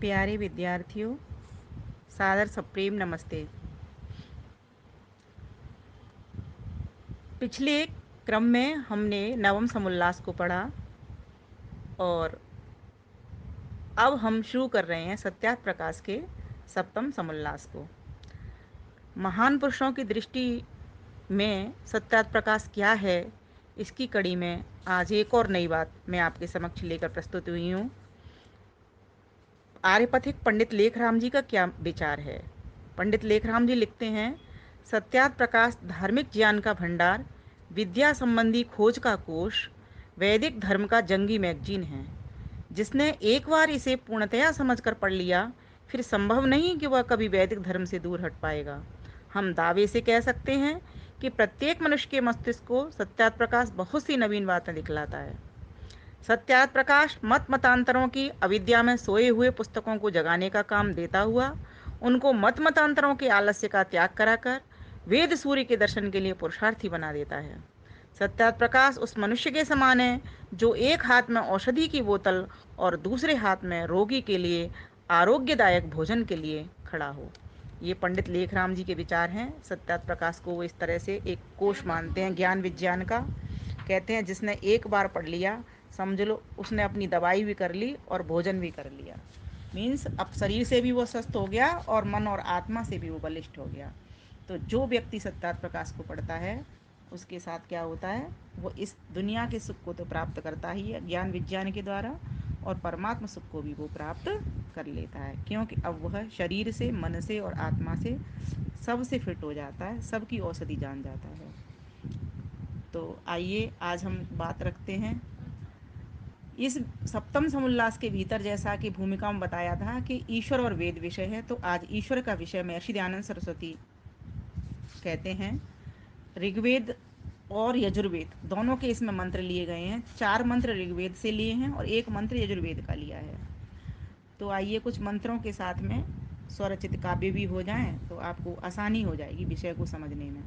प्यारे विद्यार्थियों, सादर सप्रेम नमस्ते। पिछले क्रम में हमने नवम समुल्लास को पढ़ा और अब हम शुरू कर रहे हैं सत्यार्थ प्रकाश के सप्तम समुल्लास को। महान पुरुषों की दृष्टि में सत्यार्थ प्रकाश क्या है, इसकी कड़ी में आज एक और नई बात मैं आपके समक्ष लेकर प्रस्तुत हुई हूँ। आर्यपथिक पंडित लेखराम जी का क्या विचार है। पंडित लेखराम जी लिखते हैं, सत्यार्थ प्रकाश धार्मिक ज्ञान का भंडार, विद्या संबंधी खोज का कोश, वैदिक धर्म का जंगी मैगजीन है। जिसने एक बार इसे पूर्णतया समझकर पढ़ लिया, फिर संभव नहीं कि वह कभी वैदिक धर्म से दूर हट पाएगा। हम दावे से कह सकते हैं कि प्रत्येक मनुष्य के मस्तिष्क को सत्यार्थ प्रकाश बहुत सी नवीन बातें दिखलाता है। सत्यार्थ प्रकाश मत मतांतरों की अविद्या में सोए हुए पुस्तकों को जगाने का काम देता हुआ उनको मत मतांतरों के आलस्य का त्याग कराकर वेद सूर्य के दर्शन के लिए पुरुषार्थी बना देता है। सत्यार्थ प्रकाश उस मनुष्य के समान है जो एक हाथ में औषधि की बोतल और दूसरे हाथ में रोगी के लिए आरोग्यदायक भोजन के लिए खड़ा हो। ये पंडित लेखराम जी के विचार हैं। सत्यार्थ प्रकाश को वो इस तरह से एक कोश मानते हैं ज्ञान विज्ञान का। कहते हैं जिसने एक बार पढ़ लिया, समझ लो उसने अपनी दवाई भी कर ली और भोजन भी कर लिया। मीन्स अब शरीर से भी वो स्वस्थ हो गया और मन और आत्मा से भी वो बलिष्ठ हो गया। तो जो व्यक्ति सत्यार्थ प्रकाश को पढ़ता है उसके साथ क्या होता है, वो इस दुनिया के सुख को तो प्राप्त करता ही है ज्ञान विज्ञान के द्वारा, और परमात्मा सुख को भी वो प्राप्त कर लेता है, क्योंकि अब वह शरीर से, मन से और आत्मा से सबसे फिट हो जाता है, सबकी औषधि जान जाता है। तो आइए आज हम बात रखते हैं इस सप्तम समुल्लास के भीतर। जैसा कि भूमिका में बताया था कि ईश्वर और वेद विषय है, तो आज ईश्वर का विषय महर्षि दयानंद सरस्वती कहते हैं। ऋग्वेद और यजुर्वेद दोनों के इसमें मंत्र लिए गए हैं। 4 मंत्र ऋग्वेद से लिए हैं और 1 मंत्र यजुर्वेद का लिया है। तो आइए कुछ मंत्रों के साथ में स्वरचित काव्य भी हो जाएं तो आपको आसानी हो जाएगी विषय को समझने में।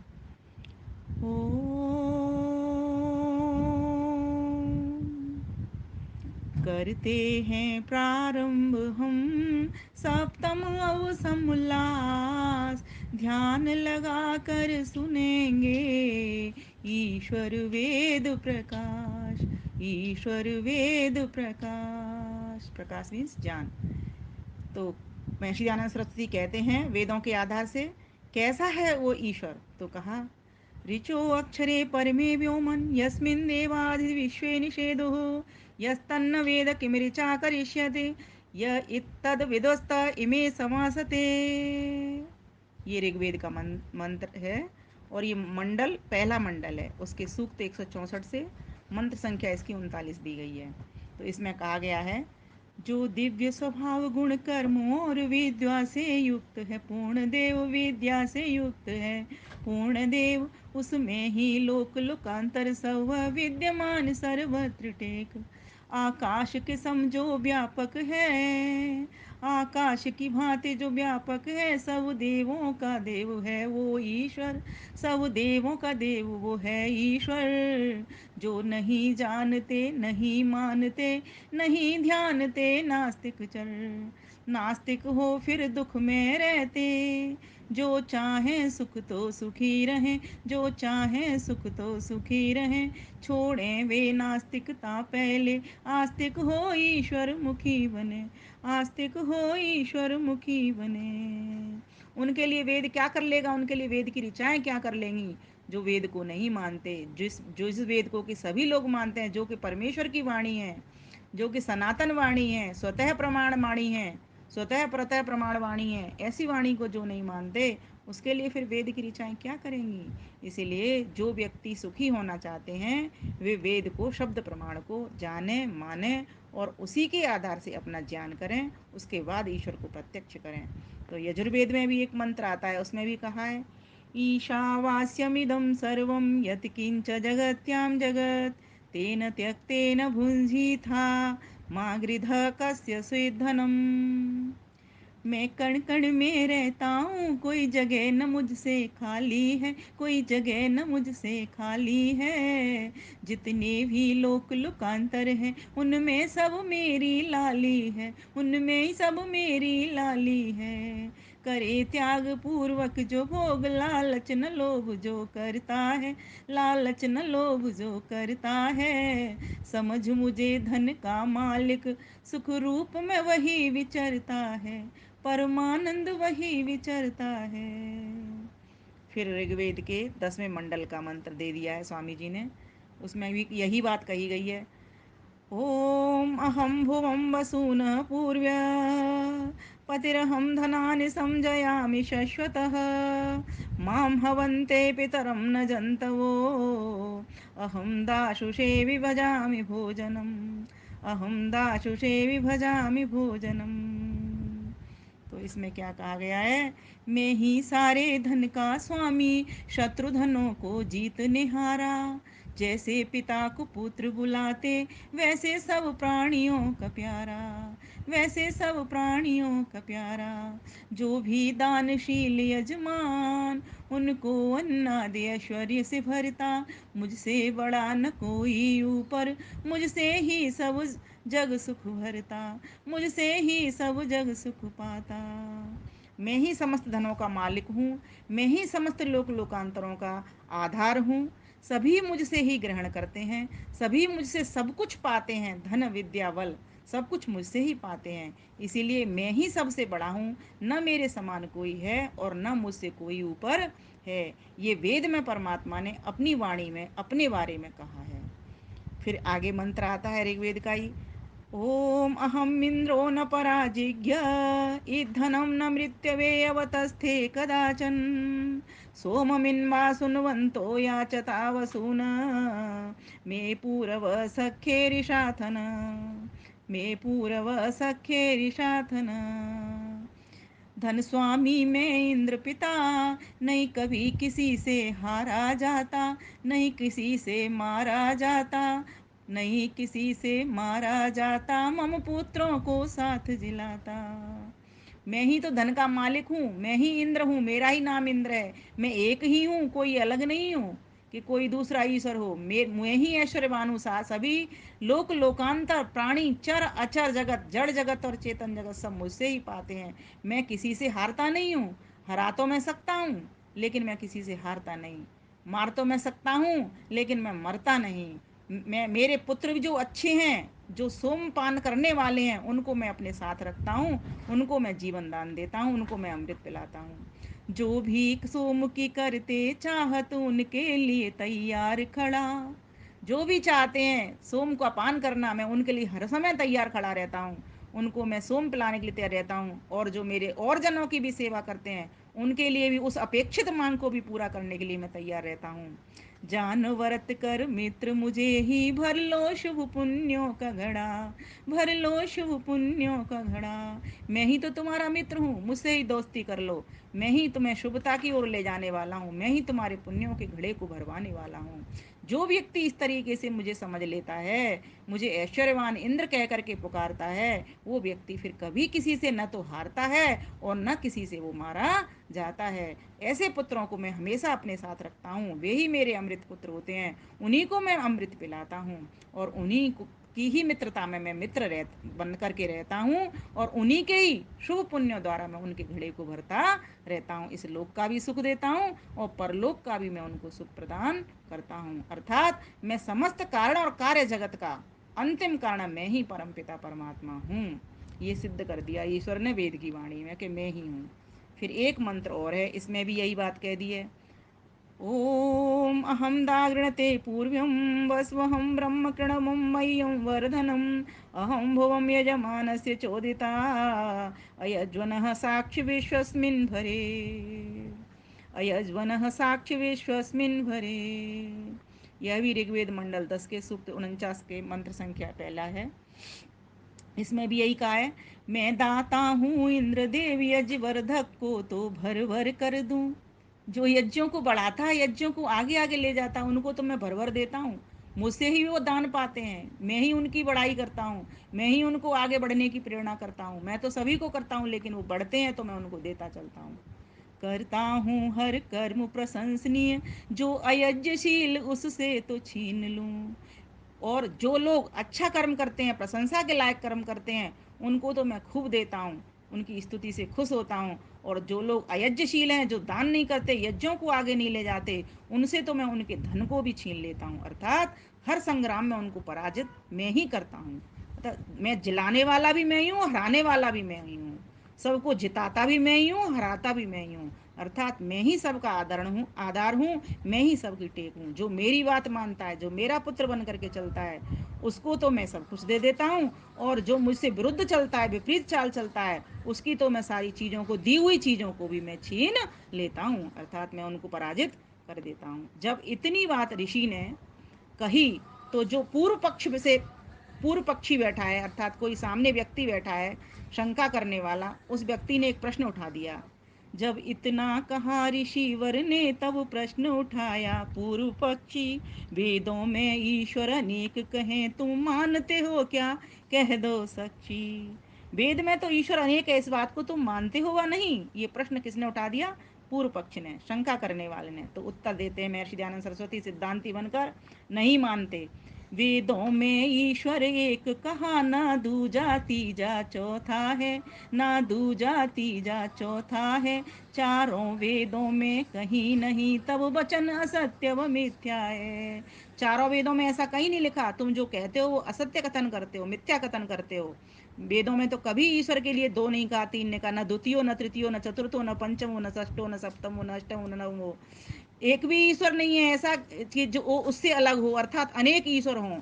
करते हैं प्रारंभ हम सप्तम अवसमुल्लास, ध्यान लगा कर सुनेंगे ईश्वर वेद प्रकाश। ईश्वर वेद प्रकाश, प्रकाश मीन्स ज्ञान। तो महर्षि दयानंद सरस्वती कहते हैं वेदों के आधार से कैसा है वो ईश्वर। तो कहा, ऋचो अक्षरे परमे व्योमन यस्मिन् देवादि विश्वे निषेधो यस्तन्न वेद किमृचा करिष्यते य इत्तद विदोस्त इमे समासते। ये ऋग्वेद का मंत्र है और ये मंडल पहला मंडल है। उसके सूक्त 164 से मंत्र संख्या इसकी 39 दी गई है। तो इसमें कहा गया है, जो दिव्य स्वभाव गुण कर्म और विद्या से युक्त है, पूर्ण देव विद्या से युक्त है, पूर्ण देव उसमें ही लोक लोकांतर सब विद्यमान सर्वत्र टेक। आकाश के समझो व्यापक है, आकाश की भांति जो व्यापक है, सब देवों का देव है वो ईश्वर, सब देवों का देव वो है ईश्वर। जो नहीं जानते नहीं मानते नहीं ध्यानते नास्तिक चर, नास्तिक हो फिर दुख में रहते, जो चाहे सुख तो सुखी रहें, जो चाहे सुख तो सुखी रहें, छोड़ें वे नास्तिकता पहले, आस्तिक हो ईश्वर मुखी बने, आस्तिक हो ईश्वर मुखी बने। उनके लिए वेद क्या कर लेगा, उनके लिए वेद की ऋचाएं क्या कर लेंगी जो वेद को नहीं मानते। जिस वेद को कि सभी लोग मानते हैं, जो कि परमेश्वर की वाणी है, जो कि सनातन वाणी है, स्वतः प्रमाण वाणी है, स्वतः प्रतः प्रमाण वाणी है, ऐसी वाणी को जो नहीं मानते उसके लिए फिर वेद की ऋचाएं क्या करेंगी। इसीलिए जो व्यक्ति सुखी होना चाहते हैं वे वेद को, शब्द प्रमाण को जाने माने और उसी के आधार से अपना ज्ञान करें, उसके बाद ईश्वर को प्रत्यक्ष करें। तो यजुर्वेद में भी एक मंत्र आता है, उसमें भी कहा है, ईशावास्यमिदं सर्वं यत् किंच जगत्यां जगत् तेन त्यक्तेन भुंजीथा मा गृधः कस्य स्वेद्धनम्। मैं कण कण में रहता हूँ, कोई जगह न मुझसे खाली है, कोई जगह न मुझसे खाली है। जितने भी लोक लुकांतर हैं, उनमें सब मेरी लाली है, उनमें ही सब मेरी लाली है। करे त्याग पूर्वक जो भोग, लालच न लोभ जो करता है, लालच न लोभ जो करता है। समझ मुझे धन का मालिक, सुख रूप में वही विचरता है, परमानंद वही विचरता है। फिर ऋग्वेद के 10वें मंडल का मंत्र दे दिया है स्वामी जी ने, उसमें भी यही बात कही गई है। ओम अहम भुवं वसूनः पूर्व्य पतिरहं धनानि संजयामि शश्वतः। मां हवन्ते पितरं न जन्तवो, अहं दाशुषे विभजामि भोजनम्, अहं दाशुषे विभजामि भोजनम्। तो इसमें क्या कहा गया है? मैं ही सारे धन का स्वामी, शत्रुधनों को जीतने हारा। जैसे पिता को पुत्र बुलाते, वैसे सब प्राणियों का प्यारा, वैसे सब प्राणियों का प्यारा। जो भी दानशील यजमान, उनको अन्नादि ऐश्वर्य से भरता। मुझसे बड़ा न कोई ऊपर, मुझसे ही सब जग सुख भरता, मुझसे ही सब जग सुख पाता। मैं ही समस्त धनों का मालिक हूँ, मैं ही समस्त लोक लोकांतरों का आधार हूँ। सभी मुझसे ही ग्रहण करते हैं, सभी मुझसे सब कुछ पाते हैं, धन विद्या बल सब कुछ मुझसे ही पाते हैं। इसीलिए मैं ही सबसे बड़ा हूँ, न मेरे समान कोई है और न मुझसे कोई ऊपर है। ये वेद में परमात्मा ने अपनी वाणी में अपने बारे में कहा है। फिर आगे मंत्र आता है ऋग्वेद का ही। ओम अहम इंद्रो न पराजिज्ञ, ईधनं न मृत्यवे अवतस्थे कदाचन। सोममिन्वा सुन्वन्तो याचता वसून, मे पूरव सख्येरिषाथन, मे पूरव सख्येरिषाथन। धन स्वामी में इंद्र पिता, नहीं कभी किसी से हारा जाता, नहीं किसी से मारा जाता, नहीं किसी से मारा जाता। मम पुत्रों को साथ जिलाता। मैं ही तो धन का मालिक हूँ, मैं ही इंद्र हूँ, मेरा ही नाम इंद्र है। मैं एक ही हूँ, कोई अलग नहीं हूँ कि कोई दूसरा ईश्वर हो। मैं ही ऐश्वर्यवान हूँ। सभी लोक लोकांतर प्राणी चर अचर जगत, जड़ जगत और चेतन जगत सब मुझसे ही पाते हैं। मैं किसी से हारता नहीं हूँ। हरा तो मैं सकता हूँ, लेकिन मैं किसी से हारता नहीं। मार तो मैं सकता हूँ, लेकिन मैं मरता नहीं। मैं मेरे पुत्र भी जो अच्छे हैं, जो सोमपान करने वाले हैं, उनको मैं अपने साथ रखता हूँ, उनको मैं जीवन दान देता हूँ, उनको मैं अमृत पिलाता हूँ। जो भी सोम की करते चाहत, उनके लिए तैयार खड़ा। जो भी चाहते हैं सोम का पान करना, मैं उनके लिए हर समय तैयार खड़ा रहता हूँ, उनको मैं सोम पिलाने के लिए तैयार रहता हूँ। और जो मेरे और जनों की भी सेवा करते हैं, उनके लिए भी उस अपेक्षित मांग को भी पूरा करने के लिए मैं तैयार रहता हूँ। जान व्रत कर मित्र मुझे ही, भर लो शुभ पुण्यों का घड़ा, भर लो शुभ पुण्यों का घड़ा। मैं ही तो तुम्हारा मित्र हूँ, मुझसे ही दोस्ती कर लो। मैं ही तुम्हें शुभता की ओर ले जाने वाला हूँ, मैं ही तुम्हारे पुण्यों के घड़े को भरवाने वाला हूँ। जो व्यक्ति इस तरीके से मुझे समझ लेता है, मुझे ऐश्वर्यवान इंद्र कह करके पुकारता है, वो व्यक्ति फिर कभी किसी से न तो हारता है और न किसी से वो मारा जाता है। ऐसे पुत्रों को मैं हमेशा अपने साथ रखता हूँ, वे ही मेरे अमृत पुत्र होते हैं। उन्हीं को मैं अमृत पिलाता हूँ और उन्हीं की ही मित्रता में मैं मित्र बन करके रहता हूँ। और उन्हीं के ही शुभ पुण्यों द्वारा मैं उनके घड़े को भरता रहता हूँ। इस लोक का भी सुख देता हूँ और परलोक का भी मैं उनको सुख प्रदान करता हूँ। अर्थात मैं समस्त कारण और कार्य जगत का अंतिम कारण मैं ही परमपिता परमात्मा हूँ। ये सिद्ध कर दिया ईश्वर ने वेद की वाणी में कि मैं ही हूँ। फिर एक मंत्र और है, इसमें भी यही बात कह दी है। ओम अहम दागृणते पूर्व्यं वस्वहं ब्रह्म कृणमं मह्यं वर्धनम्, अहं भुवं यजमानस्य चोदिता, अयज्वनः साक्षि विश्वस्मिन् भरे, अयज्वनः साक्षि विश्वस्मिन् भरे। यह भी ऋग्वेद मंडल 10 के सूक्त 49 के मंत्र संख्या पहला है। इसमें भी यही कहा है, मैं दाता हूँ इंद्रदेव यज्ञवर्धक को तो भर भर कर दूं। जो यज्ञों को बढ़ाता है, यज्ञों को आगे आगे ले जाता है, उनको तो मैं भर भर देता हूँ। मुझसे ही वो दान पाते हैं, मैं ही उनकी बड़ाई करता हूँ, मैं ही उनको आगे बढ़ने की प्रेरणा करता हूँ। मैं तो सभी को करता हूँ, लेकिन वो बढ़ते हैं तो मैं उनको देता चलता हूँ। करता हूँ हर कर्म प्रशंसनीय, जो अयज्ञशील उससे तो छीन लूँ। और जो लोग अच्छा कर्म करते हैं, प्रशंसा के लायक कर्म करते हैं, उनको तो मैं खूब देता हूँ, उनकी स्तुति से खुश होता हूँ। और जो लोग अयज्ञशील हैं, जो दान नहीं करते, यज्ञों को आगे नहीं ले जाते, उनसे तो मैं उनके धन को भी छीन लेता हूँ। अर्थात हर संग्राम में उनको पराजित मैं ही करता हूँ। अर्थात मैं जिलाने वाला भी मैं ही हूँ, हराने वाला भी मैं ही हूँ, सबको जिताता भी मैं ही हूँ, हराता भी मैं ही हूँ। अर्थात मैं ही सबका आधार हूँ, मैं ही सबकी टेक हूँ। जो मेरी बात मानता है, जो मेरा पुत्र बन करके चलता है, उसको तो मैं सब कुछ दे देता हूँ। और जो मुझसे विरुद्ध चलता है, विपरीत चाल चलता है, उसकी तो मैं सारी चीज़ों को, दी हुई चीज़ों को भी मैं छीन लेता हूँ। अर्थात मैं उनको पराजित कर देता हूँ। जब इतनी बात ऋषि ने कही, तो जो पूर्व पक्षी बैठा है, अर्थात कोई सामने व्यक्ति बैठा है शंका करने वाला, उस व्यक्ति ने एक प्रश्न उठा दिया। जब इतना कहा ऋषिवर ने, तब प्रश्न उठाया पूर्व पक्षी, वेदों में ईश्वर अनेक कहें, तुम मानते हो क्या, कह दो सच्ची। वेद में तो ईश्वर अनेक है, इस बात को तुम मानते हो वा नहीं? ये प्रश्न किसने उठा दिया? पूर्व पक्ष ने, शंका करने वाले ने। तो उत्तर देते हैं महर्षि दयानंद सरस्वती सिद्धांति बनकर, नहीं मानते। वेदों में ईश्वर एक कहा, ना दूजा तीजा चौथा है, ना दूजा तीजा चौथा है, चारों वेदों में कहीं नहीं, तब वचन असत्य व मिथ्या है। चारों वेदों में ऐसा कहीं नहीं लिखा, तुम जो कहते हो वो असत्य कथन करते हो, मिथ्या कथन करते हो। वेदों में तो कभी ईश्वर के लिए दो नहीं कहा, तीन ने कहा, न द्वितीयो न तृतीयो न चतुर्थो न पंचमो न षष्ठो न सप्तमो न अष्टमो न नवमो। एक भी ईश्वर नहीं है ऐसा कि जो उससे अलग हो, अर्थात अनेक ईश्वर हों।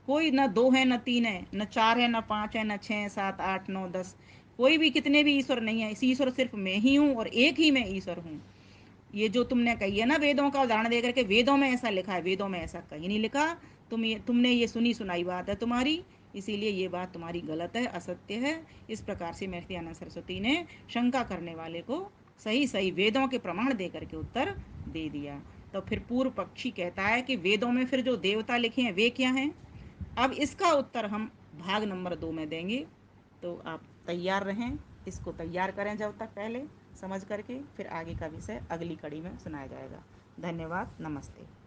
कोई न दो है, न तीन है, न चार है, न पांच है, न छः सात आठ नौ दस, कोई भी कितने भी ईश्वर नहीं है। इस ईश्वर सिर्फ मैं ही हूँ और एक ही मैं ईश्वर हूँ। ये जो तुमने कही है ना, वेदों का उदाहरण देकर के, वेदों में ऐसा लिखा है, वेदों में ऐसा कहीं नहीं लिखा। तुमने ये सुनी सुनाई बात है तुम्हारी, इसीलिए ये बात तुम्हारी गलत है, असत्य है। इस प्रकार से महर्षि दयानंद सरस्वती ने शंका करने वाले को सही सही वेदों के प्रमाण दे करके उत्तर दे दिया। तो फिर पूर्व पक्षी कहता है कि वेदों में फिर जो देवता लिखे हैं वे क्या हैं? अब इसका उत्तर हम भाग नंबर 2 में देंगे। तो आप तैयार रहें, इसको तैयार करें जब तक, पहले समझ करके, फिर आगे का विषय अगली कड़ी में सुनाया जाएगा। धन्यवाद, नमस्ते।